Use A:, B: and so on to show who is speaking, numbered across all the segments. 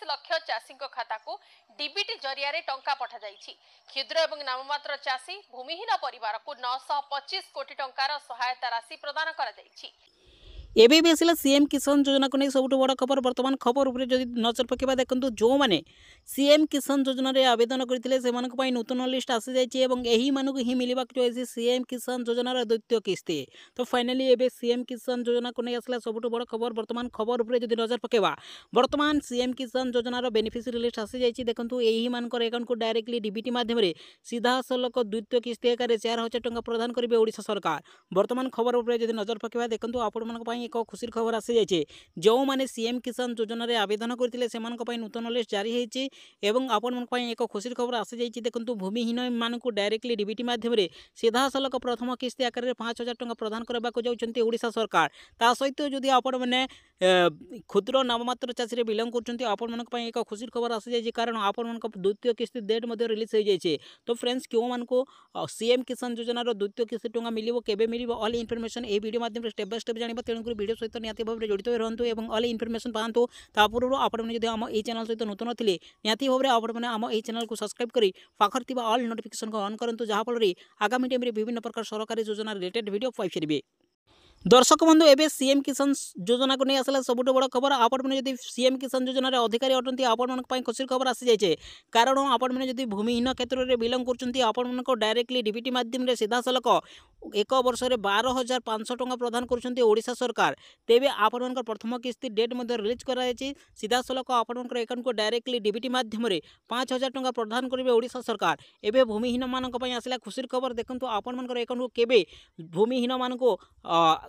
A: लाख चाषी खाता को डीबीटी जरिया टंका पठा जाइछि। क्षुद्र एवं नाममात्र चाषी भूमिहीन परिवार को 925 कोटी टंकार सहायता राशि प्रदान करा जाइछि।
B: एबे भी आसला सीएम किसान योजना को नहीं सबुठ बड़ खबर। वर्तमान खबर उपर जदि नजर पकेबा देखंतु जो माने सीएम किसान योजना रे आवेदन करथिले सेमानक पई नूतन लिस्ट आसी जाइछि एवं एही मानक ही मिलिबा जो है सीएम किसान योजना रे द्वितीय किस्ती। तो फाइनली एबे सीएम किसान योजना को नहीं आसला सबुठ बड़ खबर। वर्तमान खबर उपर जदि नजर पकेबा वर्तमान सीएम किसान योजना रो बेनिफिशियरी लिस्ट आसी जाइछि। देखंतु एही मानकर अकाउंट को डायरेक्टली डीबीटी माध्यम रे सीधा सलक द्वितीय किस्ती आकार 4000 टंका प्रदान करिवे ओडिशा सरकार। वर्तमान खबर उपर जदि नजर पकेबा देखंतु आपण मानक पई एक खुशी खबर आसी जाइए। जो माने सीएम किसान योजना रे आवेदन करथिले सेमानक पई नूतन लिस्ट जारी होईछि एवं आपण मन पई एक खुशी खबर आसी जाइए। देखंतु भूमिहीन मानकु डायरेक्टली डीबीटी माध्यम रे सीधा सलक प्रथम किस्ती आकार रे 5000 टंका प्रदान करबा को जाउछन्ती ओडिशा सरकार। ता सहित जदि आपण माने क्षुद्र नाममात्र चाषी रे बिलोंग करछन्ती आपण मन पई एक खुशी खबर आसी जाइए, कारण आपण मन द्वितीय किस्ती डेट मध्ये रिलीज हो जाइए। तो फ्रेंड्स क्यों मान को सीएम किसान योजना रो द्वितीय किस्ती टंका मिलिबो केबे मिलिबो ऑल इनफॉरमेशन ए वीडियो माध्यम रे स्टेप बाय स्टेप जानिबा। तेणु वीडियो सहित निहाती भाव जड़ित रहतु एवं ऑल इनफॉरमेशन पातु। तापूर्व आपने जब आम ये चैनल सहित नूतन थे निहाती भाव आपने आम ये चैनल को सब्सक्राइब करी पाखर थिबा ऑल नोटिफिकेशन को ऑन करंतु, जहाँफल आगामी टाइम रे विभिन्न प्रकार सरकारी योजना रिलेटेड वीडियो पाइबे। दर्शक बंधु एबे सीएम किसान योजना को नहीं आसला सबुठ बड़ खबर। आपने जब सीएम किसान योजना रे अधिकारी अटंती आपण खुशी खबर आसी जाइए, कारण आपने जब भूमिहीन क्षेत्र में बिलोंग करछन्ती आपण डायरेक्टली डीबीटी माध्यम रे सीधा सलक एक वर्ष में 12,500 टंका प्रदान करछन्ती ओडिशा सरकार। तेबे आपण प्रथम किस्ती डेट मध्ये रिलीज कराई सीधा सलक आपण अकाउंट को डायरेक्टली डीबीटी माध्यम रे 5000 टंका प्रदान करेंगे ओडिशा सरकार। एबे भूमिहीन मानक पई आसला खुशी खबर। देखंतु आपण अकाउंट को केबे भूमिहीन मानक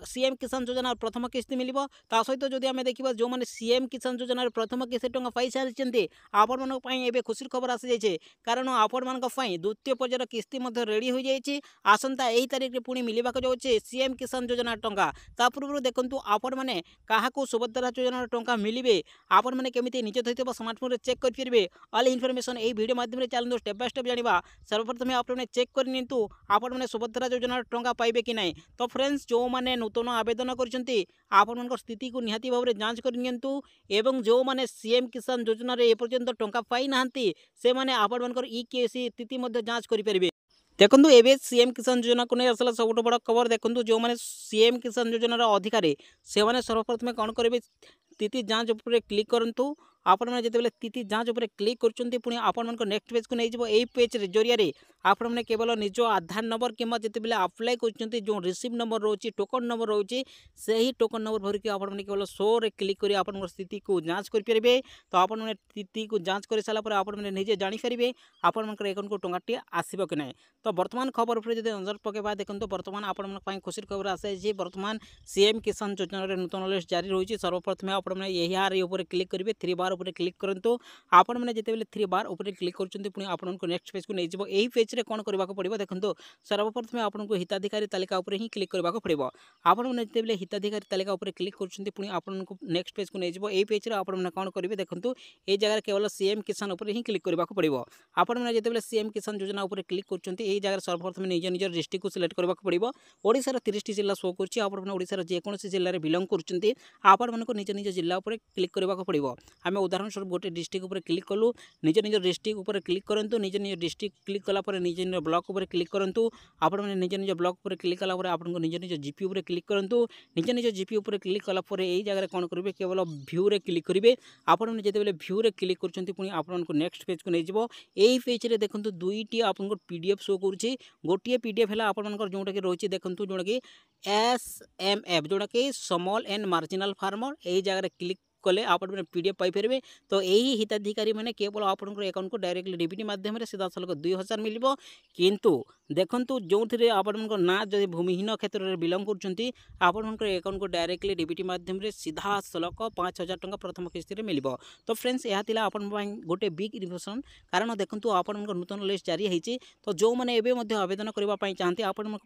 B: सीएम किसान योजना प्रथम किस्ती मिलिबो। ता सहित जदि आमे देखिबा जो माने सीएम किसान योजना प्रथम किस्ती टंका पाई सारिछन्ते आपण मानक पई एबे खुशी खबर आसी जाइए, कारण आपण मानक पई द्वितीय पर्यायर किस्ती मध्ये रेडी हो जाइए। आसंता 1 तारिख पुणी मिलवा जाऊे सीएम किसान योजना टंका। ता पूर्व देखंतु आपण माने काहाको सुभद्रा योजना टंका मिलिबे आपण माने केमिति निज थैथिबा स्मार्टफोन रे चेक कर परिबे। ऑल इनफॉरमेशन ए वीडियो माध्यम रे चलनु स्टेप बाय स्टेप जानिबा। सर्वप्रथम आपण चेक कर नियंतु आपण माने सुभद्रा योजना टंका पाइबे कि नहीं। तो फ्रेंड्स जो माने नूतन आवेदन करछन्ती आपण मानकर स्थिति को निहाती भाव रे जांच कर नियंतु एवं जो माने सीएम किसान योजना रे ए पर्यंत टंका पाई नाहंती से माने आपण मानकर ईकेसी स्थिति मध्ये जांच करि परिबे। देखो एबे सीएम किसान योजना को नहीं आसला सबुठ बड़ खबर। देखो जो मैंने सीएम किसान योजना अधिकारी से मैंने सर्वप्रथम कौन करेंगे स्थिति जांच उपर क्लिक करंतु। आपण मैंने जिते स्थिति जांच उपर क्लिक करछन्ती पुणी आपण मन नेक्स्ट पेज को नहीं जिवो। एई पेज रे जरिया आपण मैंने केवल निज आधार नंबर किंबा जिते अप्लाई करछन्ती जो रिसीव नंबर रोची टोकन नंबर रोची सही टोकन नंबर भरिक आपण मैंने केवल शो रे क्लिक करी आपण स्थिति को जांच कर परिबे। तो आपण मैंने स्थिति को जांच कर सारा पर आपण मैंने निजे जानि परिबे आपण मन अकाउंट को टंकाटी आसीबो कि नहीं। तो वर्तमान खबर उपर जदि नजर पकेबा देखंतु वर्तमान आपण मन पई खुशी खबर आसे वर्तमान सीएम किसान योजना रे नूतन लिस्ट जारी रही। सर्वप्रथम आपण मैंने यही ऊपर क्लिक करेंगे 3 बार ऊपर क्लिक करंतु। आपण मैंने जिते 3 बार ऊपर क्लिक करछन्ती पुणी आपण को नेक्स्ट पेज को नहीं जिवो। एही पेज रे कोन करबा को पड़िबो देखंतु सर्वप्रथम आपण को हिताधिकारी तालिका ऊपर ही क्लिक करबा को पड़िबो। आपण मैंने जिते हिताधिकारी तालिका ऊपर क्लिक करछन्ती पुणी आपण को नेक्स्ट पेज को नहीं जिवो। एही पेज रे आपण मैंने कोन करिवे देखंतु ए जगह केवल सीएम किसान ऊपर ही क्लिक करबा को पड़िबो। आपण मैंने जिते सीएम किसान योजना ऊपर क्लिक करछन्ती एही जगह सर्वप्रथम निज निज डिस्ट्रिक्ट को सिलेक्ट करबा को पड़िबो। ओडिसा रा 30 टी जिल्ला शो करछि। आपण मैंने ओडिसा रा जे कोनोसी जिल्ला रे बिलोंग करछन्ती आपण मन को निज निज जिल्ला ऊपर क्लिक करबा को पड़िबो। आमे उदाहरण स्वरूप गोटे डिस्ट्रिक्ट ऊपर क्लिक कलु निज निज डिस्ट्रिक्ट ऊपर क्लिक करंतु। निज निज डिस्ट्रिक्ट क्लिक कला पर निज निज ब्लॉक ऊपर क्लिक करंतु। आपण मैंने निज निज ब्लॉक ऊपर क्लिक कला पर आपण को निज निज जीपी ऊपर क्लिक करंतु। निज निज जीपी ऊपर क्लिक कला पर एही जगह कोन करिवे केवल व्यू रे क्लिक करिवे। आपण मैंने जेते बेले व्यू रे क्लिक करछन्ती पुणी आपण को नेक्स्ट पेज को नहीं जिवो। एही पेज रे देखंतु दुईटी आपण को पीडीएफ शो करछि। गोटिए पीडीएफ हला आपण मनकर जोटा कि रहिछि देखंतु जोटा कि एसएमएफ जोटा कि स्मॉल एंड मार्जिनल फार्मर एही जगह रे क्लिक कले आप पीडीएफ पाइपर। तो यही हिताधिकारी मैंने केवल आपंकर अकाउंट को डायरेक्टली डीबीटी माध्यम सीधा सलक 2000 मिलिबो। किंतु देखंतु जो थे आपंकर ना जब भूमिहीन क्षेत्र में बिलोंग करछन्ती आपंकर अकाउंट को डायरेक्टली डीबीटी माध्यम सीधा सलक 5000 टंका प्रथम किस्ती में मिलिबो। तो फ्रेंड्स यह थिला आपन गोटे बिग इन्फॉर्मेशन, कारण देखंतु आपंकर नूतन लिस्ट जारी होती। तो जो मैंने एबे मध्य आवेदन करने चाहते आपण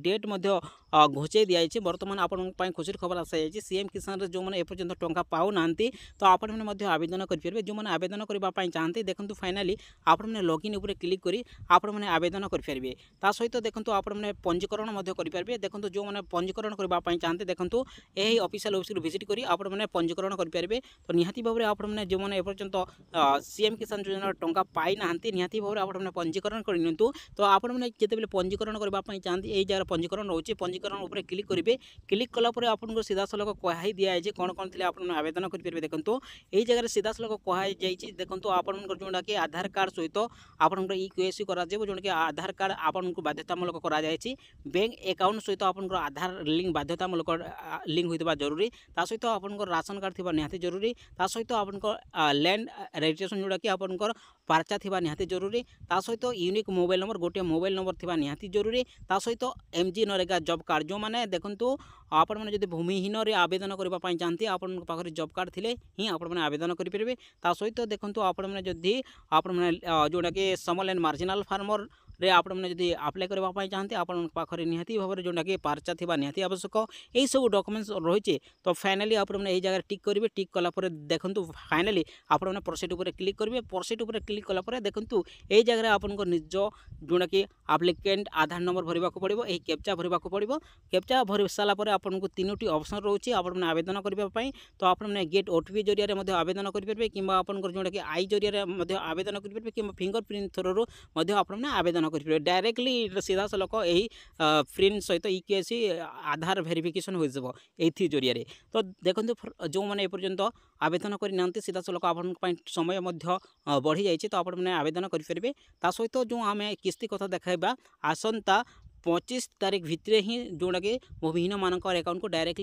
B: डेट घोषे दिखाई। बर्तमान आपण खुशी खबर आसा सीएम किसान जो मैंने एपर्यंत टंका पाऊ पाऊना तो आपण मैंने आवेदन करेंगे। जो मैंने आवेदन करने चाहते देखो फाइनाली आपण मैंने लॉगिन उपर क्लिक करी आपण मैंने आवेदन करेंगे। ता सहित देखो आपण मैंने पंजीकरण करेंगे। देखो जो मैंने पंजीकरण करने चाहते देखो यही ऑफिशियल वेबसाइट विजिट करी आपण मैंने पंजीकरण करेंगे। तो निहाती भाव में आपण मैंने जो मैंने एपर्यंत सीएम किसान योजना टंका पाई ना निहाती भाव में आपण मैंने पंजीकरण कर तो आपण मैंने जिते पंजीकरण करने चाहते यही जगह पंजीकरण रोचे पंजीकरण उपर क्लिक करेंगे। क्लिक कलापर आपको सीधा सलख कही दिखाई कौन कौन थे आप आवेदन करेंगे। देखो यही जगह सीधा सलख कहुई देखो आपण जोटा कि आधार कार्ड सहित आपंकर इक्यूएसी कर जोटा कि आधार कार्ड आपन को बाध्यतामूलक कर बैंक अकाउंट सहित आपंकर आधार लिंक बाध्यतामूलक लिंक होता जरूरी। ता सहित आपंकर राशन कार्ड थी निहाती जरूरी। ता सहित आपंकर लैंड रजिस्ट्रेशन जोटा कि आपंकर पर्चा थी निहाती जरूरी। ता सहित यूनिक मोबाइल नंबर गोटे मोबाइल नंबर थी निहाती जरूरी। ता सहित एमजी नरेगा जॉब कार्ड जो मैंने देखो आपण मैंने जब भूमिहीन आवेदन करने चाहते आपण पाखे जॉब कार्ड थी ही आपण आवेदन करेंगे। ता सहित देखो आपण मैंने जदि आपण मैंने जोटा कि स्मॉल एंड मार्जिनाल फार्मर रे आपण मैंने जदि अप्लाई करने चाहते आपण पाखे निहाती भाव में जोटा कि पर्चा थी निहाती आवश्यक यही सब डॉक्यूमेंट्स रही। तो फाइनाली आप यही जगह टिक करेंगे। टिक कलापर देखो फाइनाली आप प्रोसीड उपर क्लिक करेंगे। प्रोसीड उपर क्लिक कलापर देखो यही जगह आपन निज जोटा कि एप्लिकेंट आधार नंबर भरवा पड़ो यही कैप्चा भरवा पड़ो। कैप्चा भर सारापर आपको 3टी ऑप्शन रोचे आपने आवेदन करने। तो आपने गेट ओटीपी जरिए आवेदन करेंगे कि आपंकर जोटा कि आई जरिए आवेदन करेंगे कि फिंगरप्रिंट थ्रू आपने आवेदन करेंगे। डायरेक्टली सीधा सलख यही प्रिंट सहित इक्यूएसी आधार वेरिफिकेशन हो जरिए। तो देखो जो मैंने एपर्यंत आवेदन करना सीधा सलख आप समय बढ़ी जाइए तो आपने आवेदन करेंगे। ता सहित जो आम किस्ती कथा देखा आसंता 25 तारीख भितर ही जोटा कि भूमिहीन मान अकाउंट को डायरेक्टली